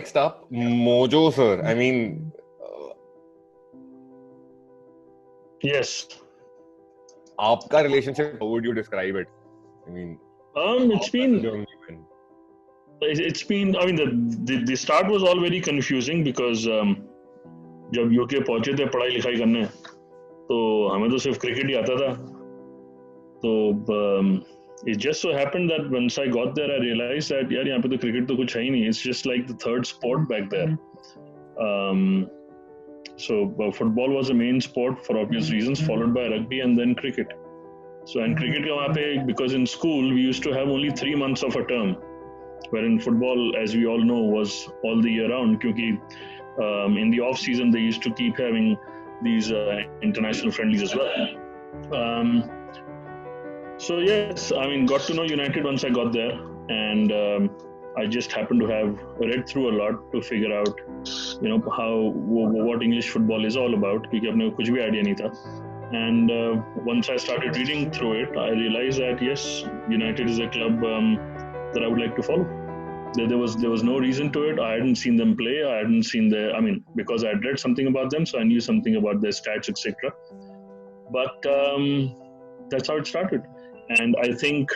next up, Mojo sir. I mean, yes. आपका relationship, how would you describe it? I mean, it's been. I mean, the start was all very confusing because जब UK पहुंचे थे पढ़ाई लिखाई करने, तो हमें तो सिर्फ क्रिकेट ही आता था. तो it just so happened that once I got there, I realized that यार यहाँ पे तो क्रिकेट तो कुछ है ही नहीं. It's just like the third sport back there. So football was the main sport for obvious reasons, followed by rugby and then cricket. So and cricket का वहाँ पे, because in school we used to have only 3 months of a term, wherein football, as we all know, was all the year round. क्योंकि in the off season they used to keep having these international friendlies as well. So yes, I mean, got to know United once I got there, and I just happened to have read through a lot to figure out, you know, what English football is all about. क्योंकि अपने को कुछ भी idea नहीं था. And once I started reading through it, I realized that yes, United is a club that I would like to follow. There was no reason to it. I hadn't seen them play. I hadn't seen their. I mean, because I had read something about them, so I knew something about their stats, etc. But that's how it started. And I think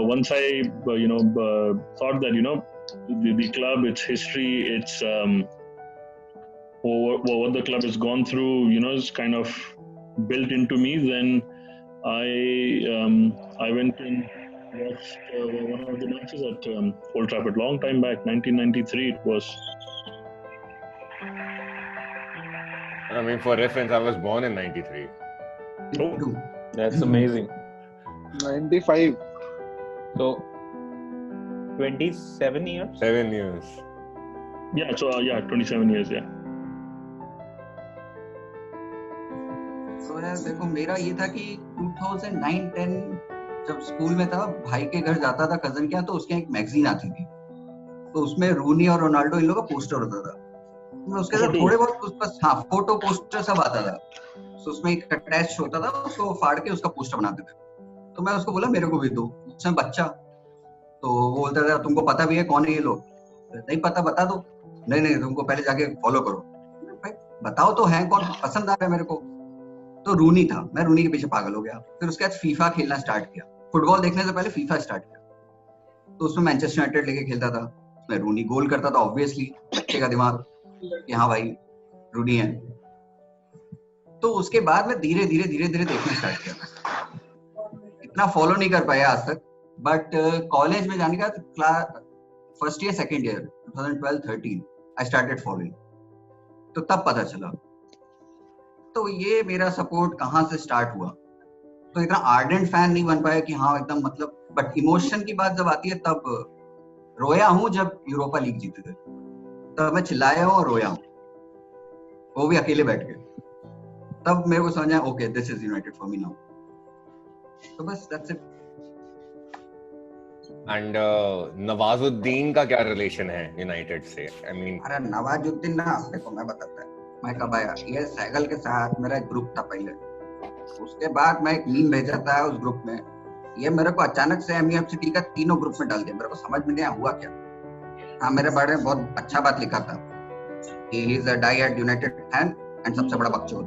once I, thought that, you know, the club, its history, its what the club has gone through, you know, is kind of built into me. Then I went and watched one of the matches at Old Trafford, long time back, 1993 it was. I mean, for reference, I was born in 93. Oh, that's amazing. 95. So 27 years? 7 years. Yeah, so 27 years, yeah. So यार देखो, मेरा ये था कि 2009-10 जब school में था, भाई के घर जाता था कजन के यहाँ, तो उसके एक मैगजीन आती थी, तो उसमें रूनी और रोनाल्डो इन लोगों का पोस्टर होता था. तो उसके साथ थोड़े बहुत उसका फोटो पोस्टर सब आता था. तो उसमें एक अटैच होता था, उसको फाड़ के उसका पोस्टर बनाते थे. तो मैं उसको बोला मेरे को भी दो. उसमें बच्चा, तो वो बोलता था तुमको पता भी है कौन है ये लोग? नहीं पता, बता दो. नहीं तुमको पहले जाके फॉलो करो. भाई बताओ तो है कौन, पसंद आ रहा है मेरे को. तो रूनी था, मैं रूनी के पीछे पागल हो गया. फिर उसके बाद फीफा खेलना स्टार्ट किया. फुटबॉल देखने से पहले फीफा स्टार्ट किया. तो उसमें मैनचेस्टर यूनाइटेड लेके खेलता था. उसमें रूनी गोल करता था, ऑब्वियसली बच्चे का दिमाग कि हाँ भाई रूनी है. तो उसके बाद मैं धीरे धीरे देखना स्टार्ट किया. इतना फॉलो नहीं कर पाया आज तक, बट कॉलेज में जाने का first year second year 2012-13 I started following. तो तब पता चला. तो ये मेरा सपोर्ट कहाँ से स्टार्ट हुआ. तो इतना आर्डेंट फैन नहीं बन पाया कि हाँ एकदम मतलब, बट इमोशन की बात जब आती है तब रोया हूँ. जब यूरोपा लीग जीते थे तब मैं चिल्लाया हूँ और रोया हूँ, वो भी अकेले बैठ के. तब मेरे को समझ आया okay this is United for me now. तो बस दैट्स इट. एंड नवाजुद्दीन का क्या रिलेशन है यूनाइटेड से? आई मीन, अरे नवाजुद्दीन ना, देखो मैं बताता है मैं कब आया. ये सैगल के साथ मेरा एक ग्रुप था पहले. उसके बाद मैं एक मीम भेजा था उस ग्रुप में. ये मेरे को अचानक से एमयूएफसीटी का तीनों ग्रुप में डाल दिया. मेरे को समझ में नहीं आया हुआ क्या. हाँ, मेरे बारे में बहुत अच्छा बात लिखा था. He is a die-hard United fan and सबसे बड़ा बकचोद.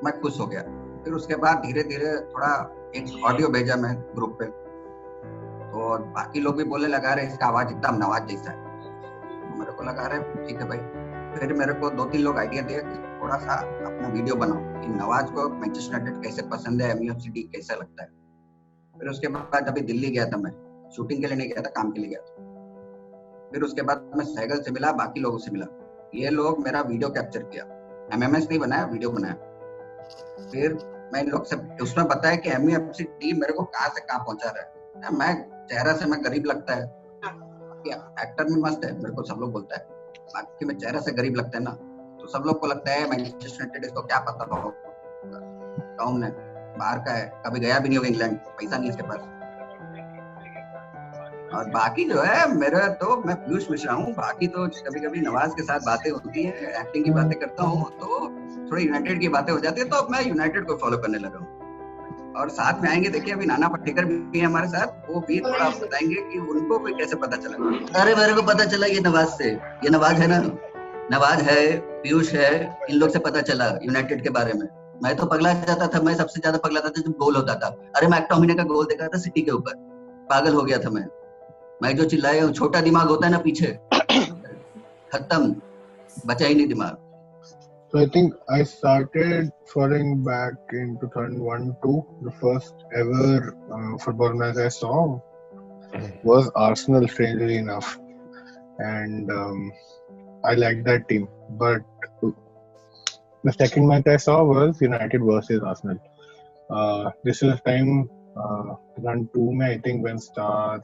मैं खुश हो गया. फिर उसके बाद धीरे धीरे थोड़ा एक ऑडियो भेजा मैं ग्रुप पे, और बाकी लोग भी बोलने लगा रहे इसका आवाज एकदम नवाज जैसा है. तो मेरे को लगा रहे ठीक है भाई. फिर मेरे को 2-3 लोग आइडिया दिए कि थोड़ा सा अपना वीडियो बनाओ कि नवाज को मैनचेस्टर यूनाइटेड कैसे पसंद है, एमयूएफसीटी कैसा लगता है. फिर उसके बाद अभी दिल्ली गया था, मैं शूटिंग के लिए नहीं गया था, काम के लिए गया था. फिर उसके बाद मैं सैगल से मिला, बाकी लोगों से मिला. ये लोग मेरा वीडियो कैप्चर किया, एमएमएस नहीं बनाया, वीडियो बनाया. फिर मैं इन लोग से उसमें बताया कि एमयूएफसीटी मेरे को कहाँ से कहाँ पहुंचा रहा है. मैं चेहरा से मैं गरीब लगता है, एक्टर में मस्त है मेरे को सब लोग बोलता है, बाकी में चेहरा से गरीब लगता है ना. तो सब लोग को लगता है मैनचेस्टर यूनाइटेड, इसको क्या पता कौन है, बाहर का है, कभी गया भी नहीं होगा इंग्लैंड, पैसा नहीं इसके पास. और बाकी जो है मेरा तो मैं पीयूष मिश्रा हूँ. बाकी तो कभी कभी नवाज के साथ बातें होती है, एक्टिंग की बातें करता हूँ, तो थोड़ी यूनाइटेड की बातें हो जाती है, तो अब मैं यूनाइटेड को फॉलो करने लगा हूँ. और साथ में आएंगे, देखिए अभी नाना पाटेकर भी है हमारे साथ, वो भी थोड़ा आप बताएंगे कि उनको भी कैसे पता चला। अरे मेरे को पता चला ये नवाज से, ये नवाज है ना, नवाज है, पीयूष है, इन लोग से पता चला यूनाइटेड के बारे में। मैं तो पगला जाता था, मैं सबसे ज्यादा पगला था जब गोल होता था। अरे मैकटोमिने का गोल देखा था सिटी के ऊपर, पागल हो गया था मैं जो चिल्लाया, छोटा दिमाग होता है ना पीछे, खत्म, बचा ही नहीं दिमाग। So I think I started following back in 2001-2. The first ever football match I saw was Arsenal, strangely enough, and I liked that team. But the second match I saw was United versus Arsenal. This is time 2002 mein, I think, when Star,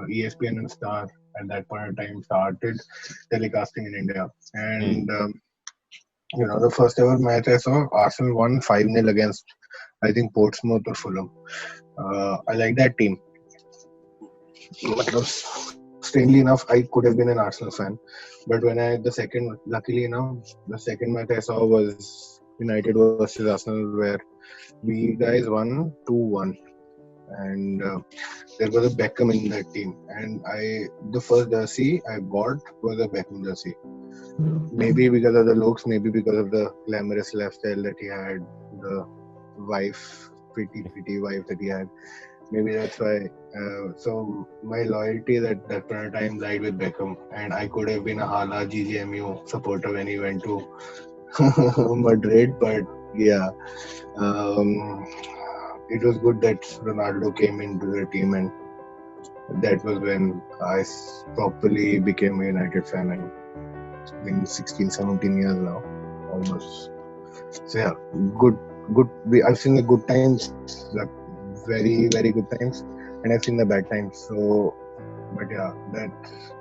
ESPN and Star at that point in time started telecasting in India, and the first ever match I saw, Arsenal won 5-0 against, I think, Portsmouth or Fulham. I like that team. Strangely enough, I could have been an Arsenal fan, but luckily enough, the second match I saw was United versus Arsenal, where we guys won 2-1. And there was a Beckham in that team, and the first jersey I bought was a Beckham jersey. Maybe because of the looks, maybe because of the glamorous lifestyle that he had, the wife, pretty wife that he had. Maybe that's why. So my loyalty at that point of time lied with Beckham, and I could have been a Hala GGMU supporter when he went to Madrid, but yeah. It was good that Ronaldo came into the team, and that was when I properly became a United fan. And it's been 16, 17 years now, almost. So yeah, good. I've seen the good times, like very, very good times, and I've seen the bad times. So, but yeah, that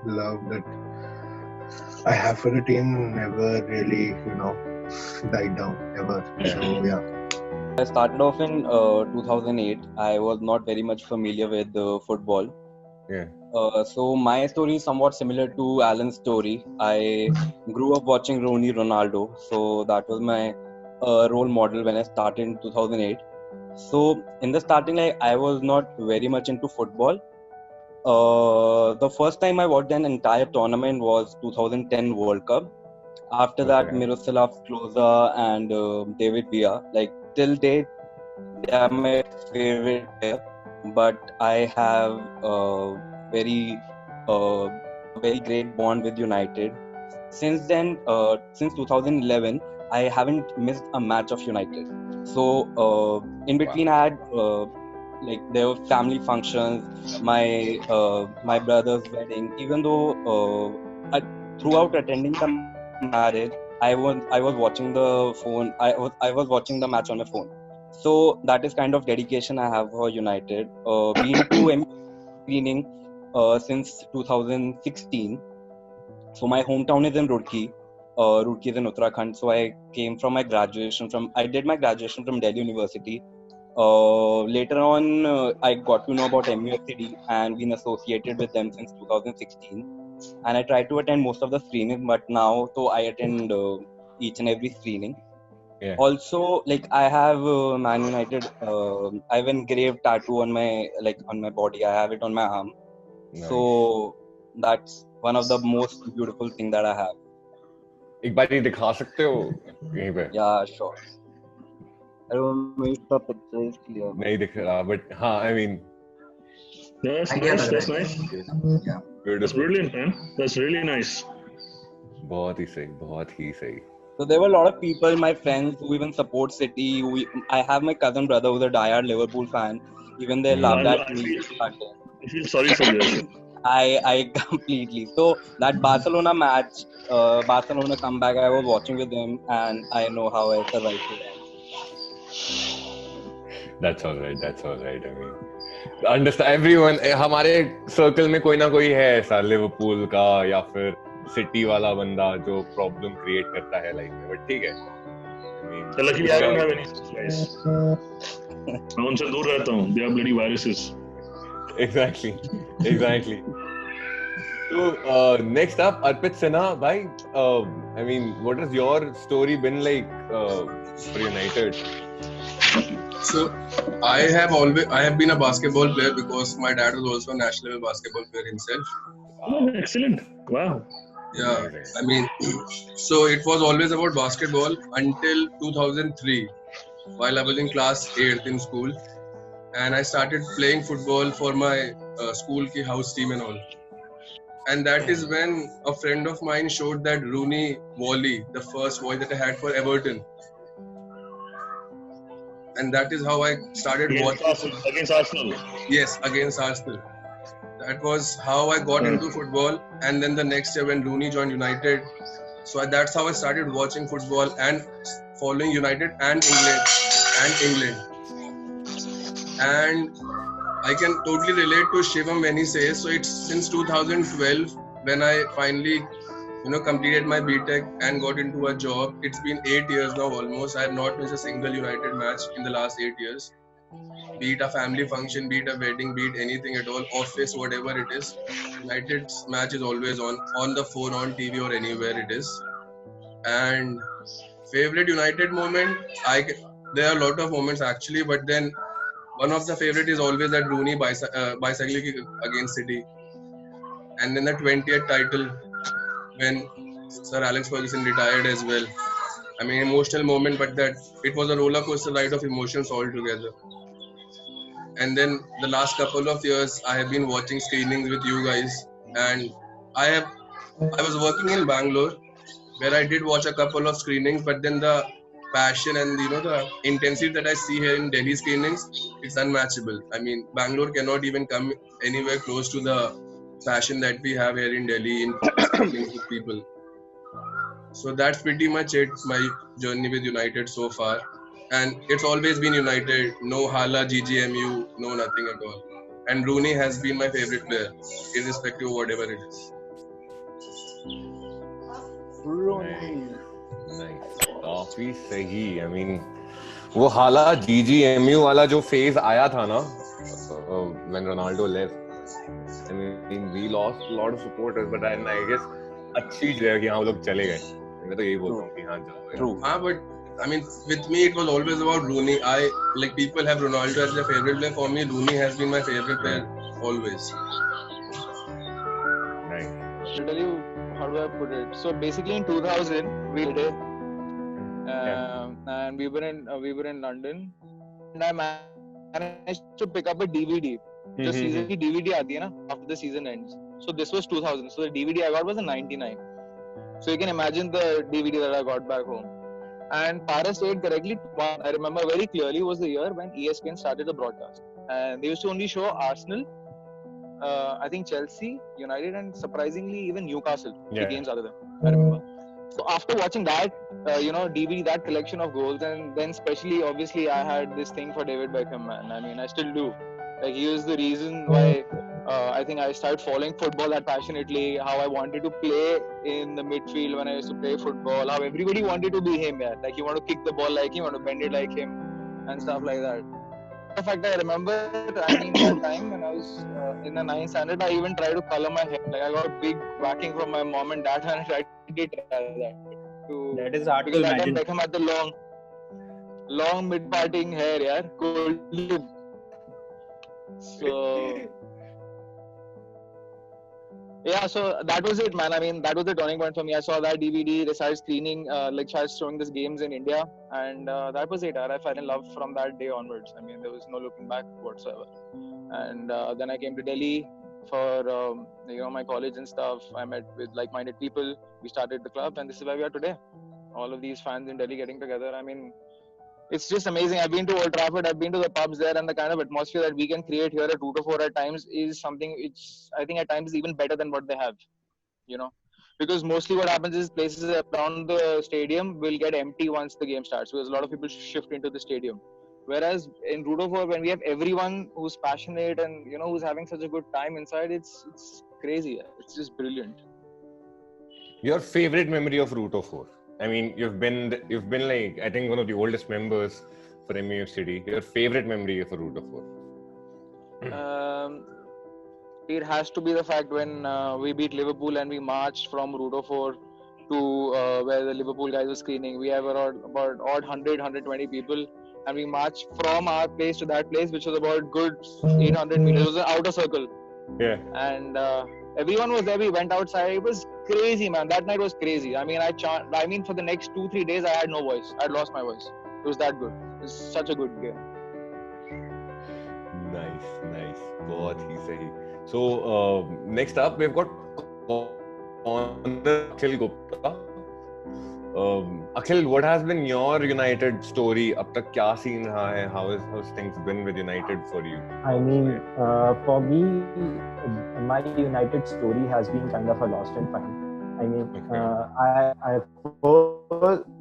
love that I have for the team never really, died down ever. Yeah. So yeah. I started off in 2008. I was not very much familiar with football. Yeah. So my story is somewhat similar to Alan's story. I grew up watching Ronaldo. So that was my role model when I started in 2008. So in the starting, I was not very much into football. The first time I watched an entire tournament was 2010 World Cup. After that, Okay. Miroslav Klose and David Villa, till date, they are my favorite player. But I have a very great bond with United. Since then, since 2011, I haven't missed a match of United. So in between, I had there were family functions, my brother's wedding. Even though throughout attending the marriage, I was watching the phone. I was watching the match on my phone. So that is kind of dedication I have for United. Been to MU screening since 2016. So my hometown is in Roorkee. Roorkee is in Uttarakhand. So I came from my graduation I did my graduation from Delhi University. Later on, I got to know about MUFCD and been associated with them since 2016. And I try to attend most of the screenings, but now so I attend each and every screening. Yeah. Also, I have Man United. I have engraved tattoo on my body. I have it on my arm. Nice. So that's one of the most beautiful thing that I have. एक बार ये दिखा सकते हो यहीं पे? Yeah, sure. I don't know if the picture is clear. नहीं दिख रहा, but हाँ, I mean. Yeah, that's Idea nice. लग That's रहा है। nice. Yeah. That's Beautiful. brilliant, man. That's really nice. बहुत ही सही, बहुत ही सही. So there were a lot of people, my friends, who even support City. I have my cousin brother who's a diehard Liverpool fan. Even they laughed I at me. feel sorry for you. I completely. So that Barcelona match, Barcelona comeback, I was watching with them, and I know how I survived to that. That's all right. I mean, understand everyone. हमारे circle में कोई ना कोई है ऐसा Liverpool का या फिर सिटी वाला बंदा जो प्रॉब्लम क्रिएट करता है लाइफ में, बट ठीक है. Luckily, I don't have any such guys. मैं उनसे दूर रहता हूँ. They are bloody viruses. Exactly. So next up, Arpit Sinha, bhai. I mean, what has your story been like for United? So I have been a basketball player because my dad was also a national level basketball player himself. Oh, excellent! Wow. Yeah, I mean, so it was always about basketball until 2003, while I was in class 8th in school, and I started playing football for my school ki house team and all. And that is when a friend of mine showed that Rooney volley, the first volley that I had for Everton. And that is how I started watching. Against Arsenal. Yes, against Arsenal. That was how I got into football. And then the next year when Rooney joined United, so that's how I started watching football and following United and England. And I can totally relate to Shivam when he says, so it's since 2012 when I finally, completed my BTech and got into a job. It's been 8 years now almost. I have not missed a single United match in the last 8 years. Be it a family function, be it a wedding, be it anything at all, office, whatever it is. United's match is always on the phone, on TV or anywhere it is. And favorite United moment, there are a lot of moments actually, but then one of the favorite is always that Rooney bicycling against City. And then the 20th title when Sir Alex Ferguson retired as well. I mean, emotional moment, but that it was a roller coaster ride of emotions altogether. And then the last couple of years, I have been watching screenings with you guys, and I was working in Bangalore, where I did watch a couple of screenings, but then the passion and the intensity that I see here in Delhi screenings, it's unmatchable. I mean, Bangalore cannot even come anywhere close to the passion that we have here in Delhi in screenings with people. So that's pretty much it, my journey with United so far. And it's always been United, no Hala, GGMU, no nothing at all. And Rooney has been my favorite player, irrespective of whatever it is. Nice. काफी सही. I mean, वो हाला GGMU वाला जो phase आया था ना, when Ronaldo left. I mean, we lost a lot of supporters, but I guess अच्छी चीज है कि हाँ वो लोग चले गए. मैं तो यही बोलता हूँ कि हाँ जाओ. True. But I mean, with me, it was always about Rooney. People have Ronaldo as their favorite player. For me, Rooney has been my favorite player always. Nice. To tell you, how do I put it? So basically, in 2000, we did it, and we were in London, and I managed to pick up a DVD. जो season की DVD आती है ना, after the season ends. So this was 2000. So the DVD I got was a 99. So you can imagine the DVD that I got back home. And Paras said correctly, I remember very clearly, was the year when ESPN started the broadcast. And they used to only show Arsenal, I think Chelsea, United, and surprisingly even Newcastle. The games other than I remember. So after watching that, DVD, that collection of goals, and then especially, obviously, I had this thing for David Beckham, man. I mean, I still do. Like, he was the reason why I think I started following football that passionately, how I wanted to play in the midfield when I used to play football, how everybody wanted to be him, yeah. Like, you want to kick the ball like him, you want to bend it like him, and stuff like that. In fact, I remember, that time when I was in the 9th standard, I even tried to color my hair. Like, I got big whacking from my mom and dad, and I tried to try that. That is hard to because imagine. Beckham had the long mid-parting hair, yeah, golden. So yeah, so that was it, man. I mean, that was the turning point for me. I saw that DVD, they started screening, started showing these games in India, and that was it. I fell in love from that day onwards. I mean, there was no looking back whatsoever. And then I came to Delhi for my college and stuff. I met with like-minded people. We started the club, and this is where we are today. All of these fans in Delhi getting together. I mean, it's just amazing. I've been to Old Trafford, I've been to the pubs there, and the kind of atmosphere that we can create here at Route 4 at times is something I think at times is even better than what they have, because mostly what happens is places around the stadium will get empty once the game starts, because a lot of people shift into the stadium. Whereas in Route 4, when we have everyone who's passionate and, who's having such a good time inside, it's crazy. It's just brilliant. Your favorite memory of Route 4? I mean, you've been like, I think one of the oldest members for MUF City. Your favorite memory of Route 4? It has to be the fact when we beat Liverpool and we marched from Route 4 to where the Liverpool guys were screening. We have about 100, 120 people, and we marched from our place to that place, which was about good 800 meters. It was an outer circle. Yeah. And everyone was there. We went outside. It was crazy, man. That night was crazy. I mean, for the next 2-3 days, I had no voice. I had lost my voice. It was that good. It was such a good game. Nice. बहुत ही सही. So next up, we've got Akhil Gupta. Akhil, what has been your United story? अब तक क्या scene रहा है? How's things been with United for you? I mean, for me, my United story has been kind of a lost and found. I mean,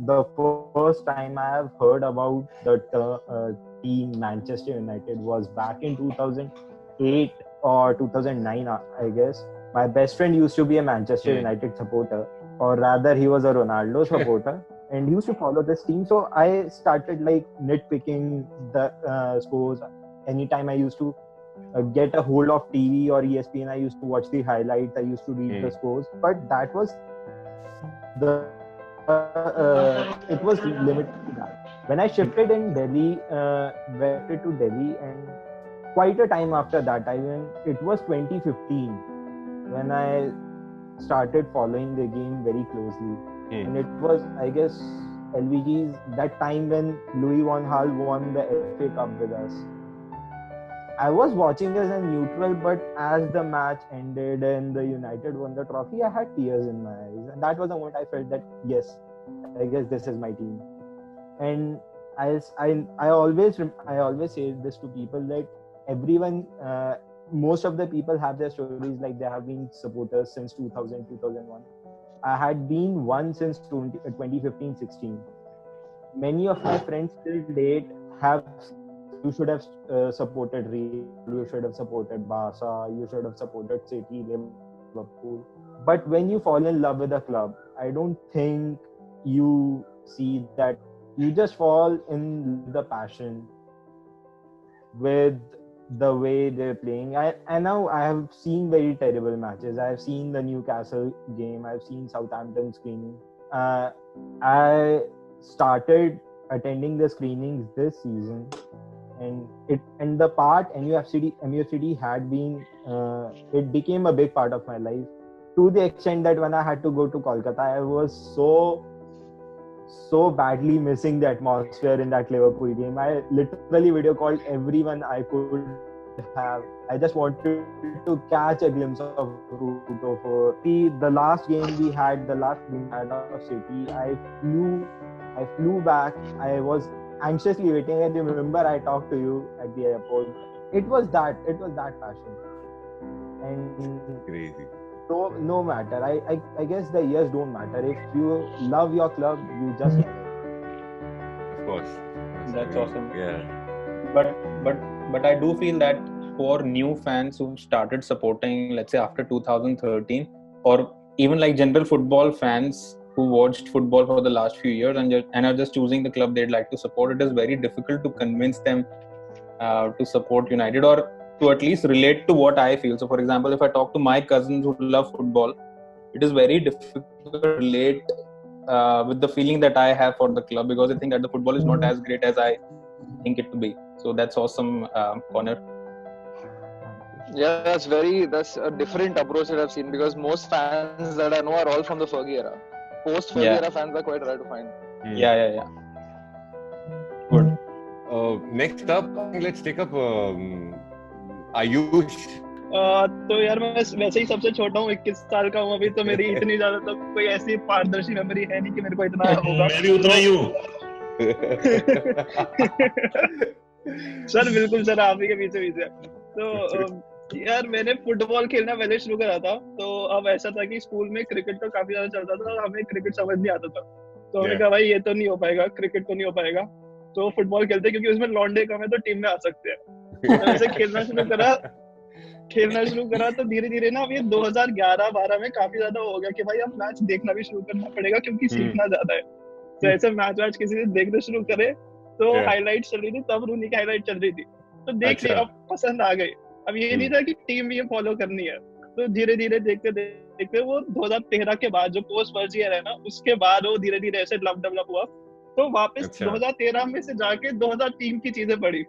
the first time I have heard about the team Manchester United was back in 2008 or 2009, I guess. My best friend used to be a Manchester United supporter, or rather he was a Ronaldo supporter, and he used to follow this team. So I started like nitpicking the scores. Anytime I used to get a hold of TV or ESPN, I used to watch the highlights, I used to read the scores, but that was it was limited to that. When I shifted in Delhi, to Delhi, and quite a time after that, it was 2015 when I started following the game very closely. And it was, I guess, LVG's that time when Louis van Gaal won the FA Cup with us. I was watching as a neutral, but as the match ended and the United won the trophy, I had tears in my eyes. And that was the moment I felt that, yes, I guess this is my team. And I always say this to people, that everyone, most of the people have their stories like they have been supporters since 2000, 2001. I had been one since 2015-16. Many of my friends till date you should have supported Real, you should have supported Barca, you should have supported City, Liverpool. But when you fall in love with a club, I don't think you see that. You just fall in the passion with the way they're playing. I know I have seen very terrible matches. I have seen the Newcastle game. I've seen Southampton screening. I started attending the screenings this season, and the part MUFCD had been, it became a big part of my life, to the extent that when I had to go to Kolkata, I was so badly missing the atmosphere in that Liverpool game. I literally video called everyone I could have. I just wanted to catch a glimpse of Ruto. The last game we had of City, I flew back. I was anxiously waiting. I remember I talked to you at the airport. It was that passion. And crazy. So no matter, I guess the years don't matter. If you love your club, you just love it. Of course. That's awesome. Yeah. But I do feel that for new fans who started supporting, let's say after 2013, or even like general football fans who watched football for the last few years and are just choosing the club they'd like to support, it is very difficult to convince them to support United, or to at least relate to what I feel. So for example, if I talk to my cousins who love football, it is very difficult to relate with the feeling that I have for the club, because I think that the football is not as great as I think it to be. So that's awesome, Connor. Yeah, that's a different approach that I've seen, because most fans that I know are all from the Fergie era. Post-Fergie era fans are quite rare to find. Yeah. Good. Next up, let's take up Ayush. तो यार मैं वैसे ही सबसे छोटा हूँ, 21 साल का हूँ अभी, तो मेरी इतनी ज्यादा तो कोई ऐसी पारदर्शी मेमोरी है नहीं कि मेरे को इतना होगा। मैं भी उतना ही हूँ। सर बिल्कुल सर, आप ही के पीछे। तो यार मैंने फुटबॉल खेलना पहले शुरू करा था। तो अब ऐसा था कि स्कूल में क्रिकेट तो काफी ज्यादा चलता था और हमें क्रिकेट समझ नहीं आता था। तो हमने कहा भाई ये तो नहीं हो पाएगा, क्रिकेट तो नहीं हो पाएगा, तो फुटबॉल खेलते, क्योंकि उसमें लौंडे कम है तो टीम में आ सकते हैं। तो ऐसे खेलना शुरू करा तो धीरे धीरे ना अब ये 2011-12 में काफी ज्यादा हो गया कि भाई अब मैच देखना भी शुरू करना पड़ेगा, क्योंकि सीखना ज्यादा है। तो ऐसे मैच किसी से देखने शुरू करे तो हाईलाइट चल रही थी, तब रूनी की हाईलाइट चल रही थी, तो देख लिया, अब पसंद आ गई। अब ये नहीं था कि टीम भी फॉलो करनी है, तो धीरे धीरे देखते वो 2013 के बाद जो पोस्ट फर्स्ट ईयर है ना, उसके बाद वो धीरे धीरे ऐसे डेवलप हुआ। तो वापस अच्छा। 2013 में से जाके 2003 की चीजें पढ़ी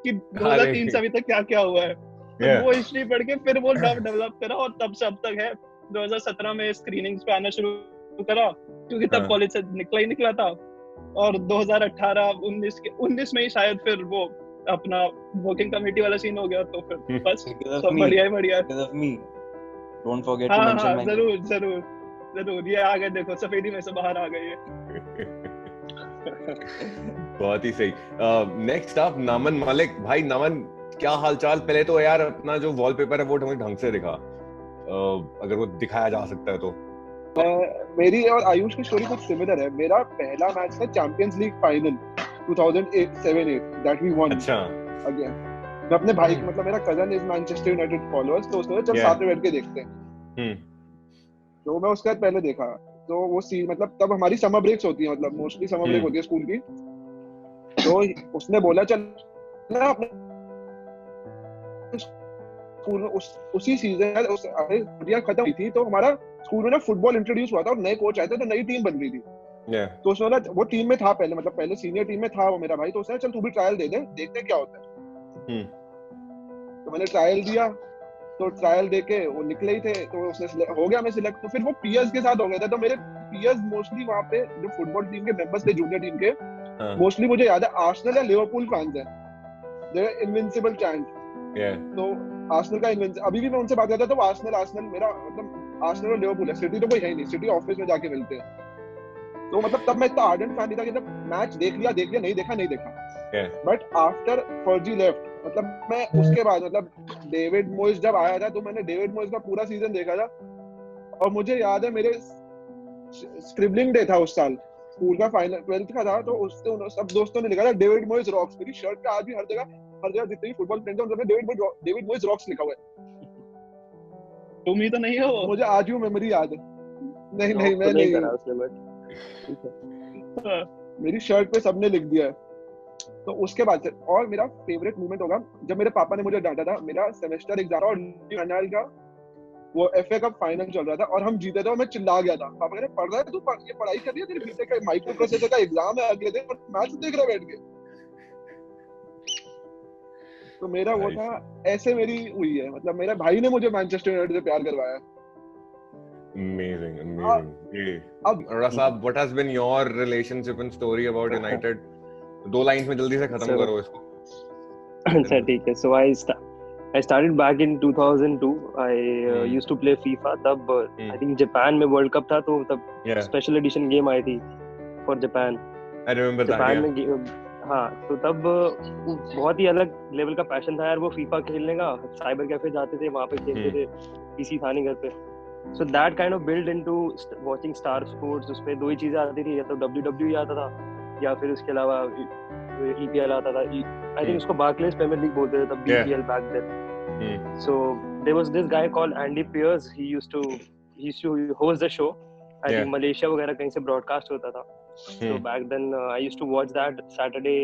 कि 2003 से अभी तक क्या क्या हुआ है, तो वो हिस्ट्री पढ़ के फिर वो लव डेवलप करा और तब से अब तक है। 2017 में स्क्रीनिंग्स पे आना शुरू करा क्योंकि तब कॉलेज से निकला था, और 2018-19 में ही शायद फिर वो अपना वर्किंग कमेटी वाला सीन हो गया, तो फिर बस सब बढ़िया ही बढ़िया। Don't forget to mention my name. जरूर ये आ गए, देखो सफेदी में से बाहर आ गए ये। बहुत ही सही। नेक्स्ट आप नमन मलिक। भाई नमन, क्या हालचाल? पहले तो यार अपना जो वॉलपेपर है वो हमें ढंग से दिखा, अगर वो दिखाया जा सकता है तो। मेरी और आयुष की स्टोरी कुछ सिमिलर है। मेरा पहला मैच था champions league final 2007-8 that we won. अच्छा। अगेन मैं अपने भाई, मतलब मेरा cousin is Manchester United followers, तो उसने चल साथ में बैठ के देखते हैं। तो मैं उसके बाद पहले देखा, तो वो मतलब तब हमारी समर ब्रेक्स होती है, मतलब मोस्टली समर ब्रेक होती है स्कूल की। तो उसने बोला चल ना अपने स्कूल में उसी सीजन छुट्टियां खत्म हुई थी, तो हमारा स्कूल में ना फुटबॉल इंट्रोड्यूस हुआ था और नए कोच आए थे, तो नई टीम बन रही थी। तो उसने बोला, वो टीम में था पहले, मतलब पहले सीनियर टीम में था वो मेरा भाई, तो उसने चल तू भी ट्रायल दे दे, देखते क्या होता है। तो मैंने ट्रायल दिया, तो ट्रायल देके वो निकले ही थे, तो उसने हो गया मैं सिलेक्ट। तो फिर वो पीएस के साथ हो गया था, तो मेरे पीएस मोस्टली वहाँ पे जो फुटबॉल टीम के मेंबर्स थे जूनियर टीम के, मोस्टली मुझे याद है आर्सेनल या लिवरपूल फैंस हैं, दे इनविंसिबल चैंट। तो आर्सेनल का अभी भी मैं उनसे बात करता था, तो आर्सेनल मेरा मतलब आर्सेनल और लिवरपूल है, सिटी तो कोई है ही नहीं, सिटी ऑफिस में जाके मिलते हैं। तो मतलब तब मैं इतना आर्डेंट फैन नहीं था कि जब मैच देख लिया नहीं देखा। बट आफ्टर फर्जी लेफ्ट, मतलब मैं उसके बाद मतलब डेविड मोइस जब आया था, तो मैंने डेविड मोइस का पूरा सीजन देखा था। और मुझे याद है मेरे स्क्रिबलिंग डे था उस साल, स्कूल का फाइनल 12th का था, तो उससे सब दोस्तों ने लिखा था डेविड मोइस रॉक्स। मेरी शर्ट पे आज भी हर जगह जितने भी फुटबॉल फ्रेंड्स हैं उन सब ने डेविड मोइस रॉक्स लिखा हुआ है। तुम ही तो नहीं हो? मुझे आज भी मेमोरी याद है। नहीं मैं नहीं करा उसने, बट मेरी शर्ट पे सबने लिख दिया है। तो उसके बाद से, और मेरा फेवरेट मोमेंट होगा जब मेरे पापा ने मुझे डांटा था, मेरा सेमेस्टर एग्जाम और फाइनल का वो एफए कप फाइनल चल रहा था और हम जीते थे और मैं चिल्ला गया था। पापा कह रहे पढ़ रहा है तू, ये पढ़ाई कर रही है, तेरे बीटेक का माइक्रो प्रोसेसर का एग्जाम है अगले दिन और मैच देख रहा बैठ के। तो मेरा वो था, ऐसे मेरी हुई है, मतलब मेरे भाई ने मुझे मैनचेस्टर यूनाइटेड से प्यार करवाया। Amazing. Rasab, what has been your relationship and story about United? 2 lines में जल्दी से खत्म करो इसको। अच्छा ठीक है। So I started back in 2002. I used to play FIFA. तब I think जापान में वर्ल्ड कप था, तो तब स्पेशल एडिशन गेम आई थी for Japan. I remember Japan that. में हाँ, तो तब बहुत ही अलग लेवल का पैशन था यार वो फीफा खेलने का। साइबर कैफे जाते थे, वहाँ पे खेलते थे, पीसी था नहीं घर पे। So that kind of built into watching Star Sports. उसपे 2 ही चीजें आती थी, या तो WWE आता था या फिर उसके अलावा EPL आता था। I think उसको Barclays Premier League बोलते थे तब, BPL back then. So there was this guy called Andy Pierce. He used to host the show. I think Malaysia वगैरह कहीं से broadcast होता था। So back then I used to watch that Saturday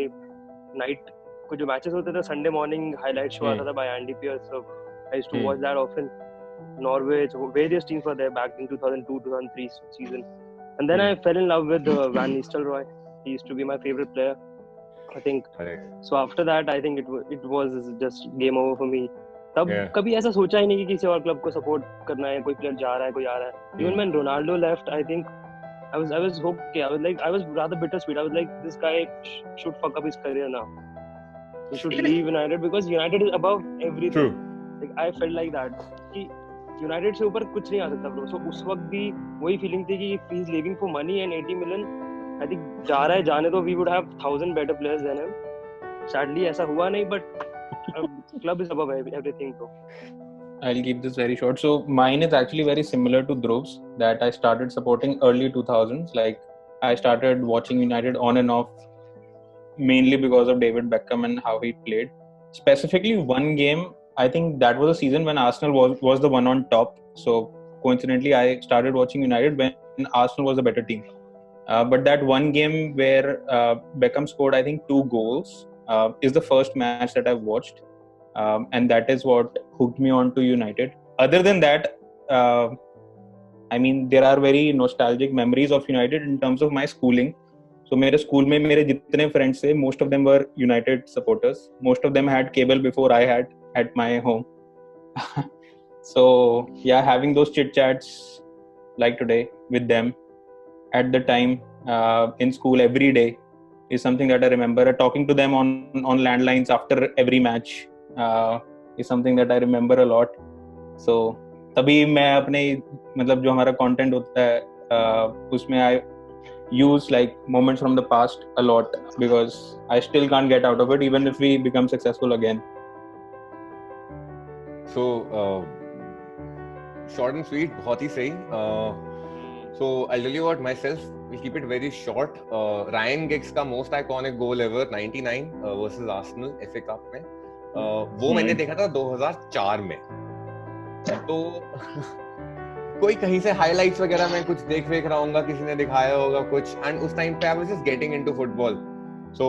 night को जो matches होते थे, Sunday morning highlight show आता था by Andy Pierce. So I used to watch that often. Norwich, various teams were there back in 2002-2003 season. And then I fell in love with Van Nistelrooy. He used to be my favorite player, I think. So after that, I think it was just game over for me. तब कभी ऐसा सोचा ही नहीं कि किसी और club को support करना है, कोई प्लेयर जा रहा है, कोई आ रहा है. Even when Ronaldo left, I think I was okay. I was rather bittersweet. I was like, this guy should fuck up his career now. He should leave United because United is above everything. Like I felt like that. कि United से ऊपर कुछ नहीं आ सकता bro. सो उस वक्त भी वही फीलिंग थी कि he is living for money and 80 million. I think जा रहा है, जाने तो we would have 1000 better players than him. Sadly ऐसा हुआ नहीं, but club is above everything. तो I'll keep this very short. So mine is actually very similar to Dhruv's, that I started supporting early 2000s. Like I started watching United on and off mainly because of David Beckham and how he played. Specifically one game, I think that was a season when Arsenal was the one on top. So coincidentally, I started watching United when Arsenal was a better team. But that one game where Beckham scored, I think, 2 goals is the first match that I've watched. And that is what hooked me on to United. Other than that, I mean, there are very nostalgic memories of United in terms of my schooling. So मेरे school में मेरे जितने friends थे, most of them were United supporters. Most of them had cable before I had at my home. So yeah, having those chit chats like today with them at the time in school every day is something that I remember. Talking to them on landlines after every match is something that I remember a lot. So तभी मैं अपने मतलब जो हमारा content होता है उसमें I use like moments from the past a lot because I still can't get out of it even if we become successful again. So short and sweet, बहुत ही सही. So I'll tell you about myself. We'll keep it very short. Ryan Giggs का most iconic goal ever 99 versus Arsenal FA Cup में. वो मैंने देखा था 2004 में. तो कोई कहीं से हाइलाइट्स वगैरह मैं कुछ देख रहा हूँगा, किसी ने दिखाया होगा कुछ. एंड उस टाइम पे I was just getting into football. So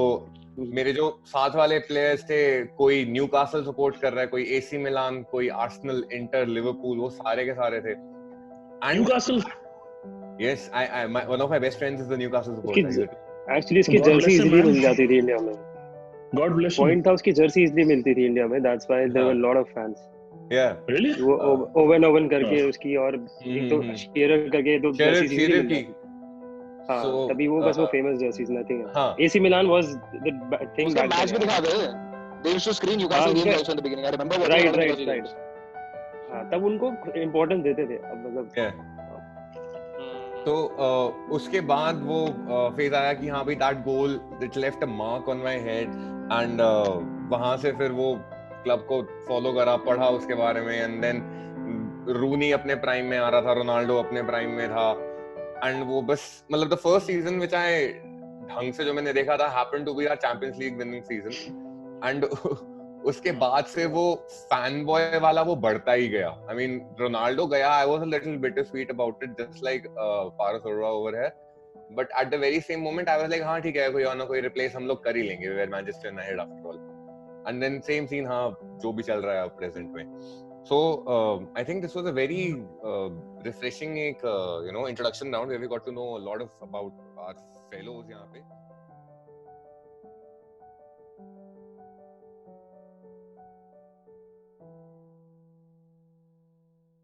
मेरे जो साथ वाले प्लेयर्स थे, कोई न्यूकासल सपोर्ट कर रहा है, कोई एसी मिलान, कोई आर्सेनल, इंटर, लिवरपूल, वो सारे के सारे थे. Newcastle. Yes, one of my best friends is the Newcastle supporter. Actually, इसकी जर्सी इजीली मिल जाती थी इंडिया में. God bless him. Point था उसकी जर्सी इजीली मिलती थी इंडिया में. That's why there were a lot of fans. Yeah. Really? वो ओवन करके उसकी और एक तो शेरर करके दो जर्सी इजीली मिलती थी. हाँ, तभी वो बस वो famous jerseys nothing. AC Milan was the thing. उसका मैच भी दिखा दे. They used to screen Newcastle games also in the beginning. I remember. Right. हाँ, तब उनको importance देते थे. अब मतलब. तो उसके बाद वो फेज आया कि हाँ भाई that goal it left a mark on my head and वहाँ से फिर वो क्लब को फॉलो करा, पढ़ा उसके बारे में. एंड देन रूनी अपने प्राइम में आ रहा था, रोनाल्डो अपने प्राइम में था. एंड वो बस मतलब the first season which I ढंग से जो मैंने देखा था happened to be our champions league winning season. And उसके बाद से वो फैन बॉय वाला वो बढ़ता ही गया. आई मीन रोनाल्डो गया, I was a little bitter sweet about it just like Paras Arora over है. But at the very same moment I was like हाँ ठीक है, कोई और ना कोई रिप्लेस हम लोग कर ही लेंगे, we are Manchester United after all. And then same scene हाँ जो भी चल रहा है प्रेजेंट में. So I think this was a very refreshing एक introduction round where we got to know a lot of about our fellows यहाँ पे.